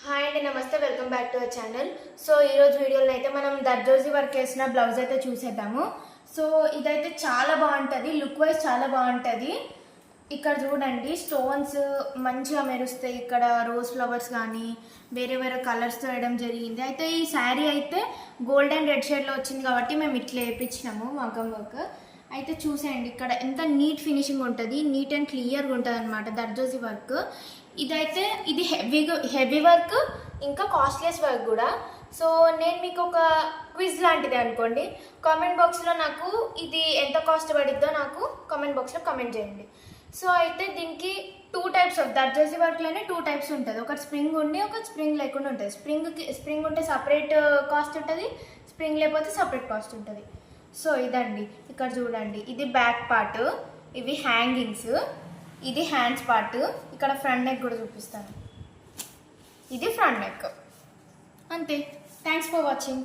Hi అండి, నమస్తే, welcome back to our channel. So ఈరోజు వీడియోలో అయితే మనం దర్జోజీ వర్క్ చేసిన బ్లౌజ్ అయితే చూసేద్దాము. సో ఇదైతే చాలా బాగుంటుంది, లుక్ వైజ్ చాలా బాగుంటుంది. ఇక్కడ చూడండి, స్టోన్స్ మంచిగా మెరుస్తాయి. ఇక్కడ రోజ్ ఫ్లవర్స్ కానీ వేరే వేరే కలర్స్తో వేయడం జరిగింది. అయితే ఈ శారీ అయితే గోల్డ్ అండ్ రెడ్ షేడ్లో వచ్చింది కాబట్టి మేము ఇట్లా వేయించినాము మగ్గం వర్క్. అయితే చూసేయండి, ఇక్కడ ఎంత నీట్ ఫినిషింగ్ ఉంటుంది, నీట్ అండ్ క్లియర్గా ఉంటుంది అనమాట దర్జోజీ వర్క్. ఇదైతే ఇది హెవీ వర్క్, ఇంకా కాస్ట్లెస్ వర్క్ కూడా. సో నేను మీకు ఒక క్విజ్ లాంటిది అనుకోండి. కామెంట్ బాక్స్లో నాకు ఇది ఎంత కాస్ట్ పడిద్దో నాకు కామెంట్ బాక్స్లో కామెంట్ చేయండి. సో అయితే దీనికి 2 టైప్స్ ఆఫ్ దర్జోజీ వర్క్లోనే 2 టైప్స్ ఉంటుంది. ఒకటి స్ప్రింగ్ ఉండి ఒకటి స్ప్రింగ్ లేకుండా ఉంటుంది. స్ప్రింగ్ ఉంటే సపరేట్ కాస్ట్ ఉంటుంది, స్ప్రింగ్ లేకపోతే సపరేట్ కాస్ట్ ఉంటుంది. సో ఇదండి, ఇక్కడ చూడండి, ఇది బ్యాక్ పార్ట్, ఇవి హ్యాంగింగ్స్, ఇది హ్యాండ్స్ పార్ట్. ఇక్కడ ఫ్రంట్ నెక్ కూడా చూపిస్తాను, ఇది ఫ్రంట్ నెక్. అంతే. Thanks for watching.